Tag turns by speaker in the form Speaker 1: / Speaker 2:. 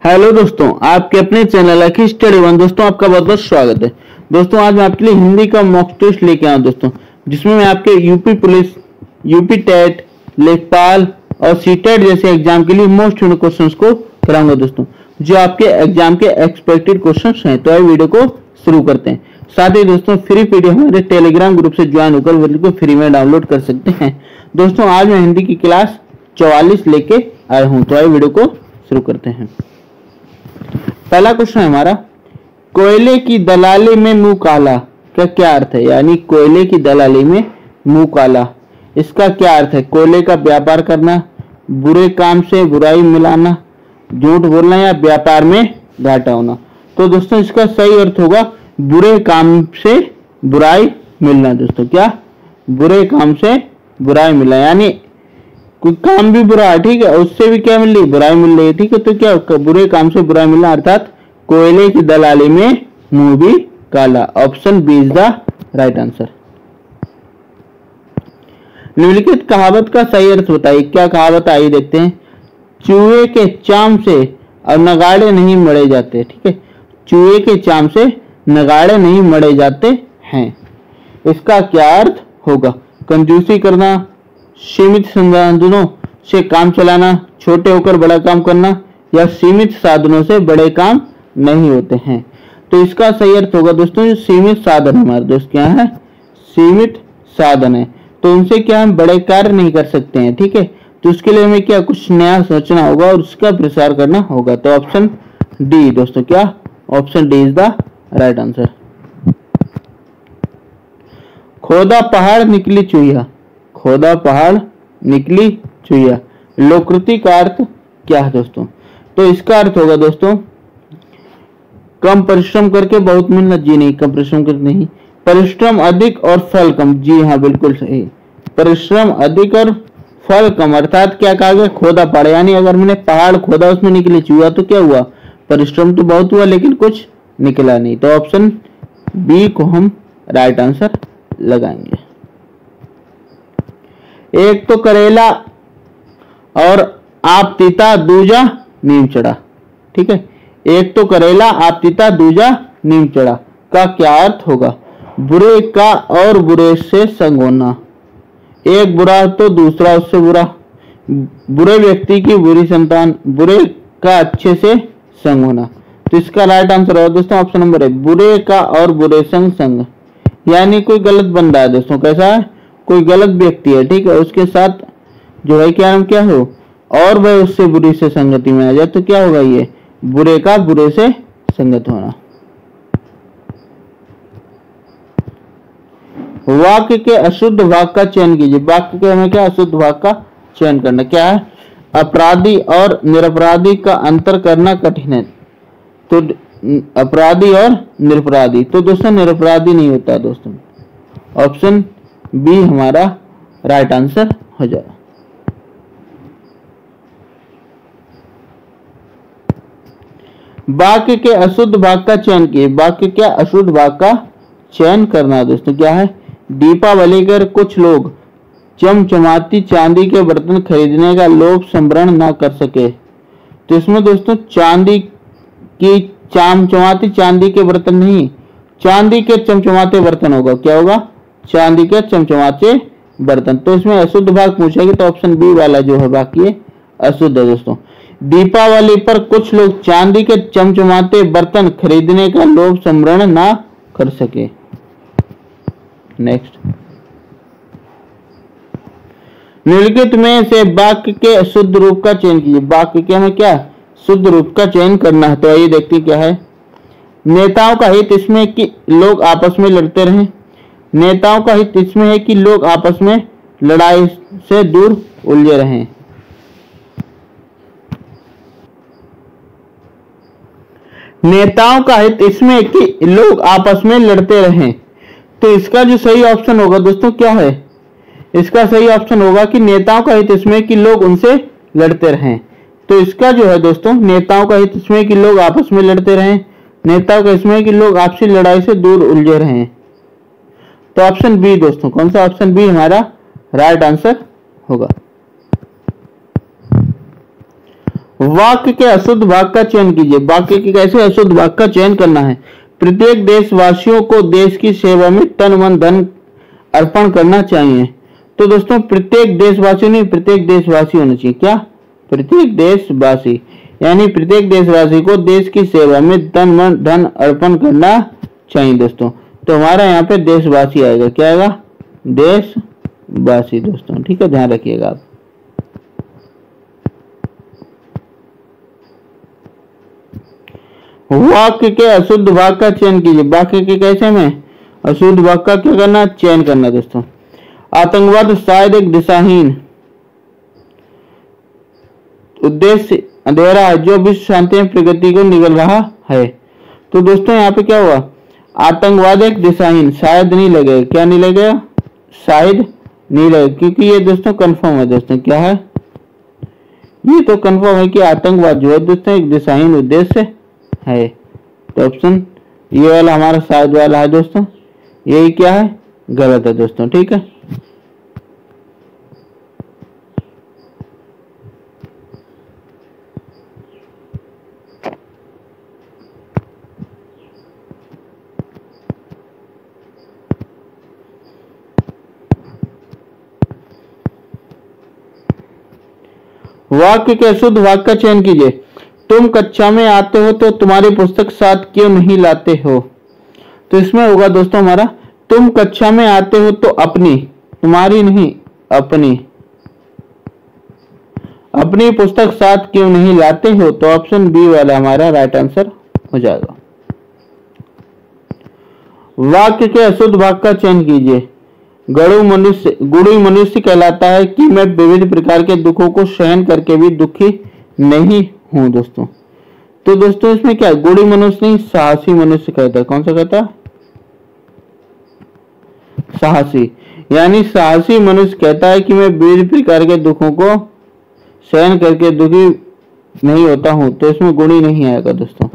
Speaker 1: Hello दोस्तों, आपके अपने चैनल अखिल स्टडी वन दोस्तों आपका बहुत बहुत स्वागत है। दोस्तों आज मैं आपके लिए हिंदी का मॉक टेस्ट लेके आया दोस्तों, जिसमें मैं आपके यूपी पुलिस, यूपी टेट, लेखपाल और सीटेट जैसे एग्जाम के लिए मोस्ट इम्पोर्टेंट क्वेश्चंस को कराऊंगा दोस्तों, जो आपके एग्जाम के एक्सपेक्टेड क्वेश्चंस हैं। तो आइए वीडियो को शुरू करते हैं। साथ ही दोस्तों फ्री पीडीएफ हमारे टेलीग्राम ग्रुप से ज्वाइन होकर वीडियो को फ्री में डाउनलोड कर सकते हैं। दोस्तों आज मैं हिंदी की क्लास 44 लेके आया हूँ। तो आइए वीडियो को शुरू करते हैं। पहला क्वेश्चन है हमारा, कोयले की दलाली में मुंह काला का क्या अर्थ है। यानी कोयले की दलाली में मुंह काला, इसका क्या अर्थ है। कोयले का व्यापार करना, बुरे काम से बुराई मिलाना, झूठ बोलना या व्यापार में घाटा होना। तो दोस्तों इसका सही अर्थ होगा बुरे काम से बुराई मिलना। दोस्तों क्या, बुरे काम से बुराई मिलना, यानी कोई काम भी बुरा है, ठीक है, उससे भी क्या मिल रही, बुराई मिल रही है, ठीक है। तो क्या, बुरे काम से बुराई मिलना अर्थात कोयले की दलाली में मुंह भी काला। Option B is the right answer. निम्नलिखित कहावत का सही अर्थ बताइए। क्या कहावत आई देखते हैं। चूहे के चाम से और नगाड़े नहीं मढ़े जाते, ठीक है। चूहे के चाम से नगाड़े नहीं मढ़े जाते हैं, इसका क्या अर्थ होगा। कंजूसी करना, सीमित संसाधनों से काम चलाना, छोटे होकर बड़ा काम करना या सीमित साधनों से बड़े काम नहीं होते हैं। तो इसका सही अर्थ होगा दोस्तों जो सीमित साधन हमारे दोस्त क्या है, सीमित साधन है, तो उनसे क्या हम बड़े कार्य नहीं कर सकते हैं, ठीक है। तो उसके लिए हमें क्या कुछ नया सोचना होगा और उसका प्रसार करना होगा। तो ऑप्शन डी दोस्तों क्या, option D is the right answer. खोदा पहाड़ निकली चुहिया, खोदा पहाड़ निकली चुहिया, लोकृति का अर्थ क्या है दोस्तों। तो इसका अर्थ होगा दोस्तों कम परिश्रम करके बहुत मेहनत, जी नहीं, कम परिश्रम करके नहीं, परिश्रम अधिक और फल कम, जी हाँ बिल्कुल सही। परिश्रम अधिक और फल कम अर्थात क्या कहा गया, खोदा पहाड़, यानी अगर मैंने पहाड़ खोदा उसमें निकली चुहिया तो क्या हुआ, परिश्रम तो बहुत हुआ लेकिन कुछ निकला नहीं। तो ऑप्शन बी को हम राइट आंसर लगाएंगे। एक तो करेला और आप तीता दूजा नीम चढ़ा, ठीक है। एक तो करेला आप तीता दूजा नीम चढ़ा का क्या अर्थ होगा। बुरे का और बुरे से संग होना, एक बुरा तो दूसरा उससे बुरा, बुरे व्यक्ति की बुरी संतान, बुरे का अच्छे से संग होना। तो इसका राइट आंसर होगा दोस्तों ऑप्शन नंबर है, बुरे का और बुरे संग संग, यानी कोई गलत बंदा है दोस्तों, कैसा है, कोई गलत व्यक्ति है, ठीक है, उसके साथ जो है क्या नाम क्या हो और वह उससे बुरी से संगति में आ जाए तो क्या होगा, ये बुरे का बुरे से संगत होना। वाक्य के अशुद्ध भाग का चयन कीजिए। वाक्य के हमें क्या अशुद्ध भाग का चयन करना, क्या है, अपराधी और निरपराधी का अंतर करना कठिन है। तो अपराधी और निरपराधी, तो दोस्तों निरपराधी नहीं होता दोस्तों, ऑप्शन बी हमारा राइट आंसर हो जाएगा। वाक्य के अशुद्ध भाग का चयन किए। वाक्य क्या अशुद्ध भाग का चयन करना है दोस्तों, क्या है, दीपावली पर कुछ लोग चमचमाती चांदी के बर्तन खरीदने का लोभ संवरण न कर सके। तो इसमें दोस्तों चांदी की चमचमाती चांदी के बर्तन नहीं, चांदी के चमचमाते बर्तन होगा, क्या होगा, चांदी के चमचमाते बर्तन। तो इसमें अशुद्ध भाग पूछेगी तो ऑप्शन बी वाला जो है बाकी अशुद्ध है दोस्तों। दीपावली पर कुछ लोग चांदी के चमचमाते बर्तन खरीदने का लोभ संवरण ना कर सके। नेक्स्ट, निम्नलिखित में से वाक्य के शुद्ध रूप का चयन कीजिए। वाक्य के हमें क्या शुद्ध रूप का चयन करना है। तो आइए देखते क्या है। नेताओं का हित इसमें कि लोग आपस में लड़ते रहें। नेताओं का हित इसमें है कि लोग आपस में लड़ाई से दूर उलझे रहें। नेताओं का हित इसमें है कि लोग आपस में लड़ते रहें। तो इसका जो सही ऑप्शन होगा दोस्तों क्या है, इसका सही ऑप्शन होगा कि नेताओं का हित इसमें कि लोग उनसे लड़ते रहें। तो इसका जो है दोस्तों नेताओं का हित इसमें कि लोग आपस में लड़ते रहें, नेताओं का इसमें कि लोग आपसी लड़ाई से दूर उलझे रहें। तो ऑप्शन बी दोस्तों, कौन सा, ऑप्शन बी हमारा राइट आंसर होगा। वाक्य के अशुद्ध भाग का चयन कीजिए। वाक्य के कैसे अशुद्ध भाग का चयन करना है। प्रत्येक देशवासियों को देश की सेवा में तन मन धन अर्पण करना चाहिए। तो दोस्तों प्रत्येक देशवासी नहीं, प्रत्येक देशवासी होना चाहिए। क्या? प्रत्येक देशवासी, यानी प्रत्येक देशवासी को देश की सेवा में तन मन धन अर्पण करना चाहिए दोस्तों। तो हमारा यहाँ पे देशवासी आएगा। क्या आएगा? देशवासी दोस्तों। ठीक है, ध्यान रखिएगा आप। वाक्य के अशुद्ध भाग का चयन कीजिए। वाक्य के कैसे में अशुद्ध भाग का क्या करना? चयन करना दोस्तों। आतंकवाद शायद एक दिशाहीन उद्देश्य अंधेरा है जो विश्व शांति में प्रगति को निगल रहा है। तो दोस्तों यहाँ पे क्या हुआ? आतंकवाद एक दिशाहीन, शायद नहीं लगेगा। क्या नहीं लगेगा? शायद नहीं लगेगा, क्योंकि ये दोस्तों कंफर्म है दोस्तों। क्या है? ये तो कंफर्म है कि आतंकवाद जो है दोस्तों एक दिशाहीन उद्देश्य है। तो ऑप्शन ये वाला हमारा शायद वाला है दोस्तों। यही क्या है? गलत है दोस्तों। ठीक है, वाक्य के अशुद्ध भाग का चयन कीजिए। तुम कक्षा में आते हो तो तुम्हारी पुस्तक साथ क्यों नहीं लाते हो? तो इसमें होगा दोस्तों हमारा तुम कक्षा में आते हो तो अपनी, तुम्हारी नहीं, अपनी पुस्तक साथ क्यों नहीं लाते हो? तो ऑप्शन बी वाला हमारा राइट आंसर हो जाएगा। वाक्य के अशुद्ध भाग का चयन कीजिए। गुणी मनुष्य कहलाता है कि मैं विविध प्रकार के दुखों को सहन करके भी दुखी नहीं हूं दोस्तों। तो दोस्तों इसमें क्या? गुणी मनुष्य नहीं, साहसी मनुष्य कहता है। कौन सा कहता है? साहसी, यानी साहसी मनुष्य कहता है कि मैं विविध प्रकार के दुखों को सहन करके दुखी नहीं होता हूं। तो इसमें गुणी नहीं आएगा दोस्तों।